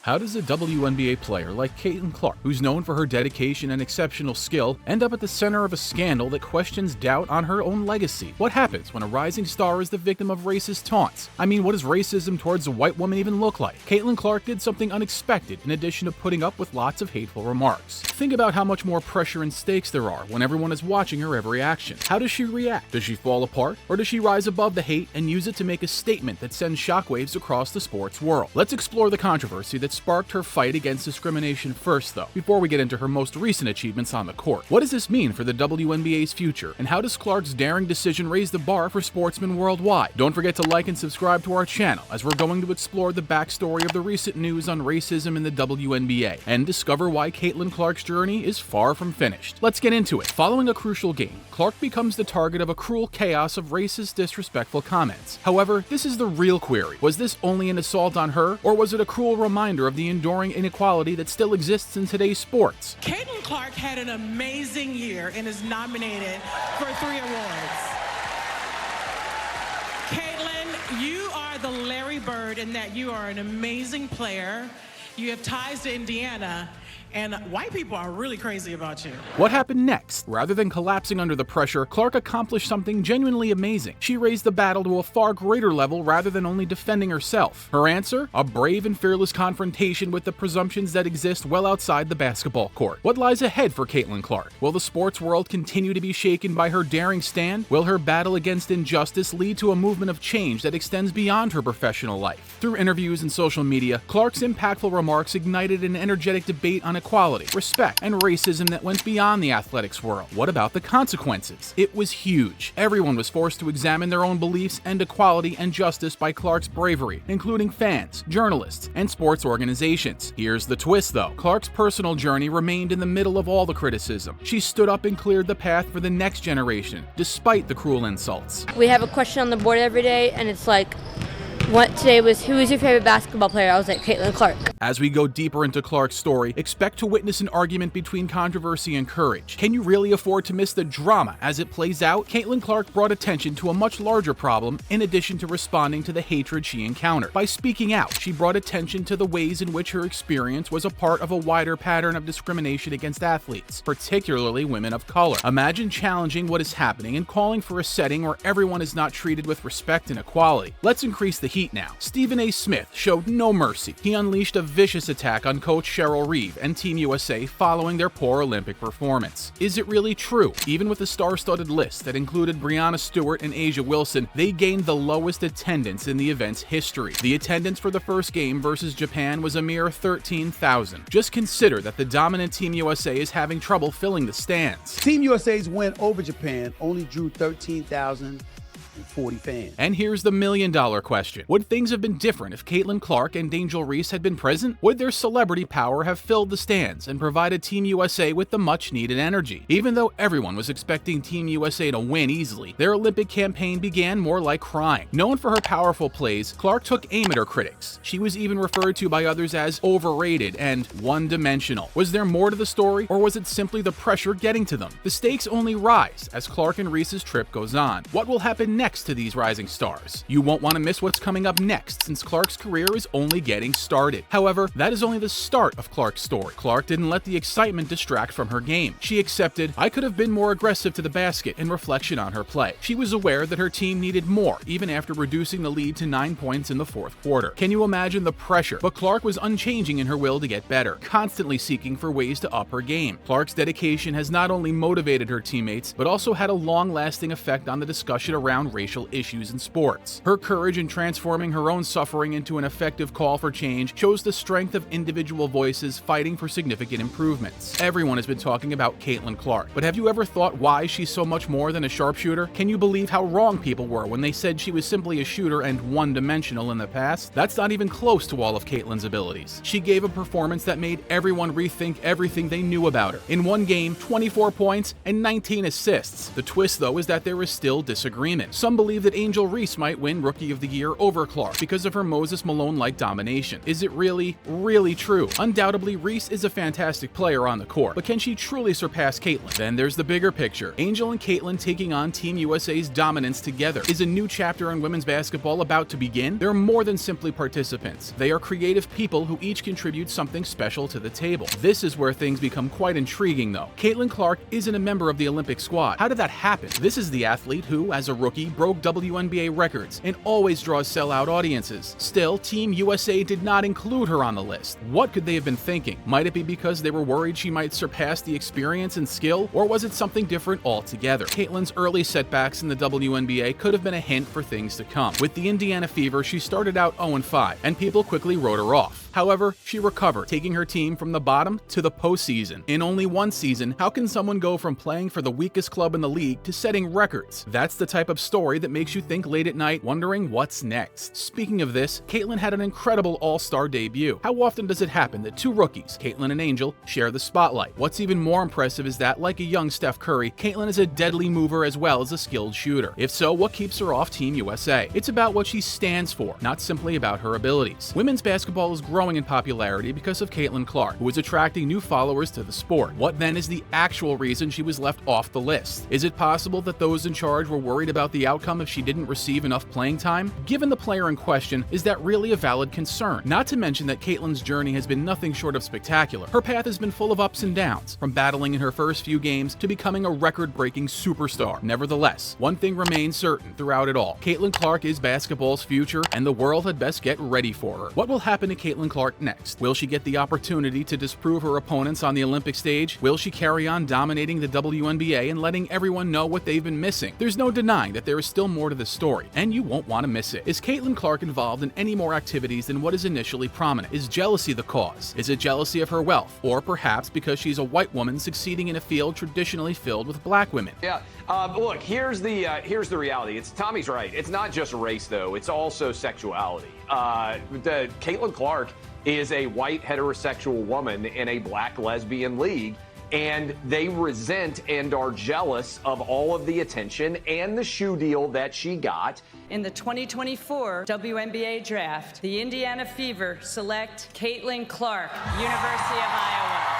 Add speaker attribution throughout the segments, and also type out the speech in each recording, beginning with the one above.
Speaker 1: How does a WNBA player like Caitlyn Clark, who's known for her dedication and exceptional skill, end up at the center of a scandal that questions doubt on her own legacy? What happens when a rising star is the victim of racist taunts? I mean, what does racism towards a white woman even look like? Caitlyn Clark did something unexpected in addition to putting up with lots of hateful remarks. Think about how much more pressure and stakes there are when everyone is watching her every action. How does she react? Does she fall apart? Or does she rise above the hate and use it to make a statement that sends shockwaves across the sports world? Let's explore the controversy that sparked her fight against discrimination first, though, before we get into her most recent achievements on the court. What does this mean for the WNBA's future, and how does Clark's daring decision raise the bar for sportsmen worldwide? Don't forget to like and subscribe to our channel, as we're going to explore the backstory of the recent news on racism in the WNBA, and discover why Caitlyn Clark's journey is far from finished. Let's get into it. Following a crucial game, Clark becomes the target of a cruel chaos of racist, disrespectful comments. However, this is the real query. Was this only an assault on her, or was it a cruel reminder of the enduring inequality that still exists in today's sports?
Speaker 2: Caitlyn Clark had an amazing year and is nominated for 3 awards. Caitlyn, you are the Larry Bird in that you are an amazing player. You have ties to Indiana, and white people are really crazy about you.
Speaker 1: What happened next? Rather than collapsing under the pressure, Clark accomplished something genuinely amazing. She raised the battle to a far greater level rather than only defending herself. Her answer? A brave and fearless confrontation with the presumptions that exist well outside the basketball court. What lies ahead for Caitlyn Clark? Will the sports world continue to be shaken by her daring stand? Will her battle against injustice lead to a movement of change that extends beyond her professional life? Through interviews and social media, Clark's impactful remarks ignited an energetic debate on equality, respect, and racism that went beyond the athletics world. What about the consequences? It was huge. Everyone was forced to examine their own beliefs and equality and justice by Clark's bravery, including fans, journalists, and sports organizations. Here's the twist, though. Clark's personal journey remained in the middle of all the criticism. She stood up and cleared the path for the next generation, despite the cruel insults.
Speaker 3: We have a question on the board every day, and it's like, what today was, who is your favorite basketball player? I was like, Caitlyn Clark.
Speaker 1: As we go deeper into Clark's story, expect to witness an argument between controversy and courage. Can you really afford to miss the drama as it plays out? Caitlyn Clark brought attention to a much larger problem in addition to responding to the hatred she encountered. By speaking out, she brought attention to the ways in which her experience was a part of a wider pattern of discrimination against athletes, particularly women of color. Imagine challenging what is happening and calling for a setting where everyone is not treated with respect and equality. Let's increase the heat now. Stephen A. Smith showed no mercy. He unleashed a vicious attack on Coach Cheryl Reeve and Team USA following their poor Olympic performance. Is it really true? Even with a star-studded list that included Breanna Stewart and A'ja Wilson, they gained the lowest attendance in the event's history. The attendance for the first game versus Japan was a mere 13,000. Just consider that the dominant Team USA is having trouble filling the stands.
Speaker 4: Team USA's win over Japan only drew 13,040 fans.
Speaker 1: And here's the million-dollar question. Would things have been different if Caitlyn Clark and Angel Reese had been present? Would their celebrity power have filled the stands and provided Team USA with the much-needed energy? Even though everyone was expecting Team USA to win easily, their Olympic campaign began more like crying. Known for her powerful plays, Clark took aim at her critics. She was even referred to by others as overrated and one-dimensional. Was there more to the story, or was it simply the pressure getting to them? The stakes only rise as Clark and Reese's trip goes on. What will happen next to these rising stars? You won't want to miss what's coming up next, since Clark's career is only getting started. However, that is only the start of Clark's story. Clark didn't let the excitement distract from her game. She accepted, "I could have been more aggressive to the basket," in reflection on her play. She was aware that her team needed more, even after reducing the lead to 9 points in the fourth quarter. Can you imagine the pressure? But Clark was unchanging in her will to get better, constantly seeking for ways to up her game. Clark's dedication has not only motivated her teammates, but also had a long-lasting effect on the discussion around racial issues in sports. Her courage in transforming her own suffering into an effective call for change shows the strength of individual voices fighting for significant improvements. Everyone has been talking about Caitlyn Clark, but have you ever thought why she's so much more than a sharpshooter? Can you believe how wrong people were when they said she was simply a shooter and one-dimensional in the past? That's not even close to all of Caitlyn's abilities. She gave a performance that made everyone rethink everything they knew about her. In one game, 24 points and 19 assists. The twist, though, is that there is still disagreement. Some believe that Angel Reese might win Rookie of the Year over Clark because of her Moses Malone-like domination. Is it really true? Undoubtedly, Reese is a fantastic player on the court, but can she truly surpass Caitlyn? Then there's the bigger picture. Angel and Caitlyn taking on Team USA's dominance together. Is a new chapter in women's basketball about to begin? They're more than simply participants. They are creative people who each contribute something special to the table. This is where things become quite intriguing though. Caitlyn Clark isn't a member of the Olympic squad. How did that happen? This is the athlete who, as a rookie, broke WNBA records and always draws sellout audiences. Still, Team USA did not include her on the list. What could they have been thinking? Might it be because they were worried she might surpass the experience and skill, or was it something different altogether? Caitlyn's early setbacks in the WNBA could have been a hint for things to come. With the Indiana Fever, she started out 0-5, and people quickly wrote her off. However, she recovered, taking her team from the bottom to the postseason. In only one season, how can someone go from playing for the weakest club in the league to setting records? That's the type of story that makes you think late at night, wondering what's next. Speaking of this, Caitlyn had an incredible all-star debut. How often does it happen that two rookies, Caitlyn and Angel, share the spotlight? What's even more impressive is that, like a young Steph Curry, Caitlyn is a deadly mover as well as a skilled shooter. If so, what keeps her off Team USA? It's about what she stands for, not simply about her abilities. Women's basketball is growing in popularity because of Caitlyn Clark, who is attracting new followers to the sport. What then is the actual reason she was left off the list? Is it possible that those in charge were worried about the outcome if she didn't receive enough playing time? Given the player in question, is that really a valid concern? Not to mention that Caitlyn's journey has been nothing short of spectacular. Her path has been full of ups and downs, from battling in her first few games to becoming a record-breaking superstar. Nevertheless, one thing remains certain throughout it all. Caitlyn Clark is basketball's future, and the world had best get ready for her. What will happen to Caitlyn Clark next? Will she get the opportunity to disprove her opponents on the Olympic stage? Will she carry on dominating the WNBA and letting everyone know what they've been missing? There's no denying that there is still more to the story, and you won't want to miss it. Is Caitlyn Clark involved in any more activities than what is initially prominent? Is jealousy the cause? Is it jealousy of her wealth? Or perhaps because she's a white woman succeeding in a field traditionally filled with black women?
Speaker 5: Yeah, look, here's the reality. Tommy's right. It's not just race, though. It's also sexuality. Caitlyn Clark is a white heterosexual woman in a black lesbian league, and they resent and are jealous of all of the attention and the shoe deal that she got.
Speaker 6: In the 2024 WNBA draft, the Indiana Fever select Caitlyn Clark, University of Iowa.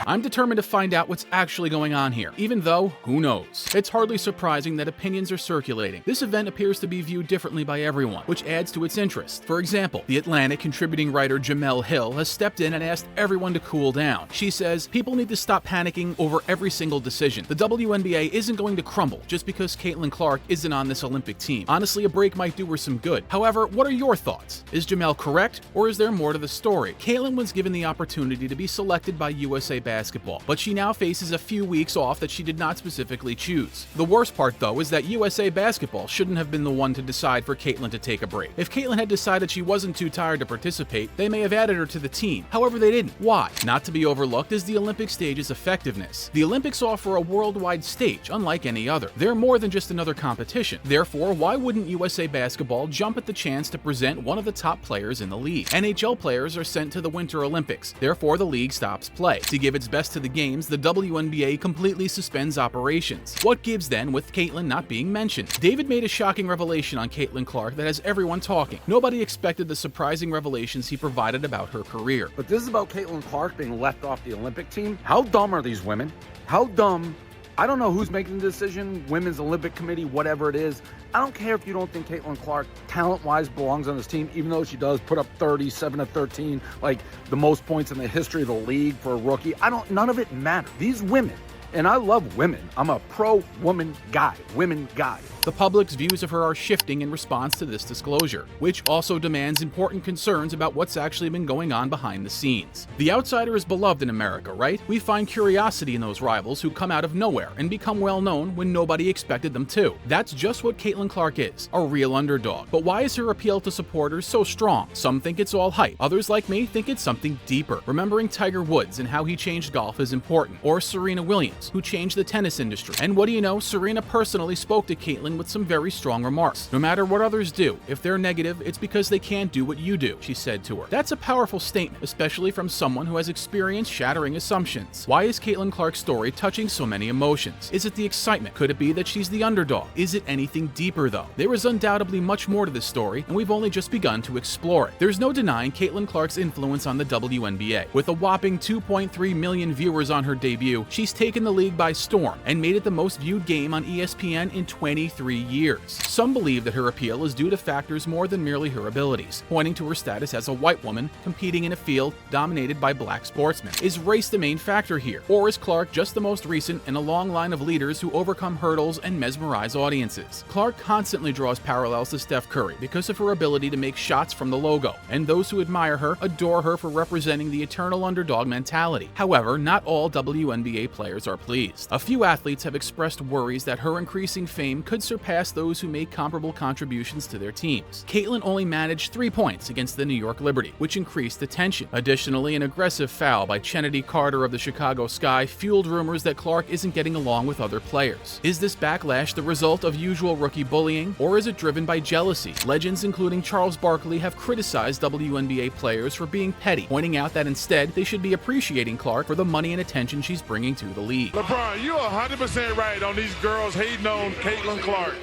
Speaker 1: I'm determined to find out what's actually going on here, even though, who knows? It's hardly surprising that opinions are circulating. This event appears to be viewed differently by everyone, which adds to its interest. For example, The Atlantic contributing writer Jamel Hill has stepped in and asked everyone to cool down. She says, people need to stop panicking over every single decision. The WNBA isn't going to crumble just because Caitlyn Clark isn't on this Olympic team. Honestly, a break might do her some good. However, what are your thoughts? Is Jamel correct, or is there more to the story? Caitlyn was given the opportunity to be selected by USA Basketball, but she now faces a few weeks off that she did not specifically choose. The worst part, though, is that USA Basketball shouldn't have been the one to decide for Caitlyn to take a break. If Caitlyn had decided she wasn't too tired to participate, they may have added her to the team. However, they didn't. Why? Not to be overlooked is the Olympic stage's effectiveness. The Olympics offer a worldwide stage, unlike any other. They're more than just another competition. Therefore, why wouldn't USA Basketball jump at the chance to present one of the top players in the league? NHL players are sent to the Winter Olympics. Therefore, the league stops play. To give its best to the games, the WNBA completely suspends operations. What gives then with Caitlyn not being mentioned? David made a shocking revelation on Caitlyn Clark that has everyone talking. Nobody expected the surprising revelations he provided about her career.
Speaker 7: But this is about Caitlyn Clark being left off the Olympic team? How dumb are these women? How dumb? I don't know who's making the decision, Women's Olympic Committee, whatever it is. I don't care if you don't think Caitlyn Clark, talent-wise, belongs on this team, even though she does put up 37 to 13, like the most points in the history of the league for a rookie. None of it matters. These women, and I love women. I'm a pro-woman guy, women guy.
Speaker 1: The public's views of her are shifting in response to this disclosure, which also demands important concerns about what's actually been going on behind the scenes. The outsider is beloved in America, right? We find curiosity in those rivals who come out of nowhere and become well known when nobody expected them to. That's just what Caitlyn Clark is, a real underdog. But why is her appeal to supporters so strong? Some think it's all hype. Others, like me, think it's something deeper. Remembering Tiger Woods and how he changed golf is important. Or Serena Williams, Williams, who changed the tennis industry. And what do you know, Serena personally spoke to Caitlyn with some very strong remarks. No matter what others do, if they're negative, it's because they can't do what you do, she said to her. That's a powerful statement, especially from someone who has experienced shattering assumptions. Why is Caitlyn Clark's story touching so many emotions? Is it the excitement? Could it be that she's the underdog? Is it anything deeper though? There is undoubtedly much more to this story, and we've only just begun to explore it. There's no denying Caitlyn Clark's influence on the WNBA. With a whopping 2.3 million viewers on her debut, she's taken the league by storm and made it the most viewed game on ESPN in 23 years. Some believe that her appeal is due to factors more than merely her abilities, pointing to her status as a white woman competing in a field dominated by black sportsmen. Is race the main factor here, or is Clark just the most recent in a long line of leaders who overcome hurdles and mesmerize audiences? Clark constantly draws parallels to Steph Curry because of her ability to make shots from the logo, and those who admire her adore her for representing the eternal underdog mentality. However, not all WNBA players are pleased. A few athletes have expressed worries that her increasing fame could surpass those who made comparable contributions to their teams. Caitlyn only managed 3 points against the New York Liberty, which increased the tension. Additionally, an aggressive foul by Chennedy Carter of the Chicago Sky fueled rumors that Clark isn't getting along with other players. Is this backlash the result of usual rookie bullying, or is it driven by jealousy? Legends including Charles Barkley have criticized WNBA players for being petty, pointing out that instead they should be appreciating Clark for the money and attention she's bringing to the league.
Speaker 8: LeBron, you're 100% right on these girls hating on Caitlyn Clark.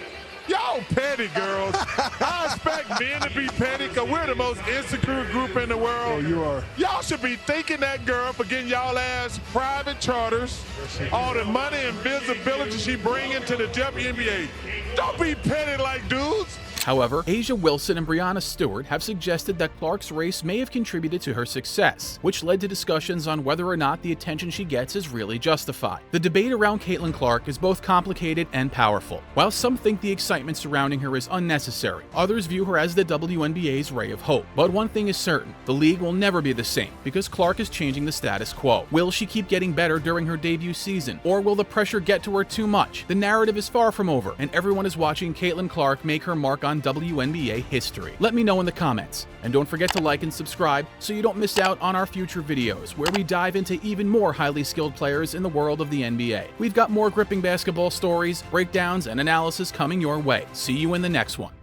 Speaker 8: Y'all petty girls. I expect men to be petty because we're the most insecure group in the world.
Speaker 9: Oh, you are.
Speaker 8: Y'all should be thanking that girl for getting y'all ass private charters, all the money and visibility she bringing to the WNBA. Don't be petty like dudes.
Speaker 1: However, Asia Wilson and Breanna Stewart have suggested that Clark's race may have contributed to her success, which led to discussions on whether or not the attention she gets is really justified. The debate around Caitlyn Clark is both complicated and powerful. While some think the excitement surrounding her is unnecessary, others view her as the WNBA's ray of hope. But one thing is certain, the league will never be the same because Clark is changing the status quo. Will she keep getting better during her debut season, or will the pressure get to her too much? The narrative is far from over, and everyone is watching Caitlyn Clark make her mark on WNBA history. Let me know in the comments, and don't forget to like and subscribe so you don't miss out on our future videos where we dive into even more highly skilled players in the world of the NBA. We've got more gripping basketball stories, breakdowns, and analysis coming your way. See you in the next one.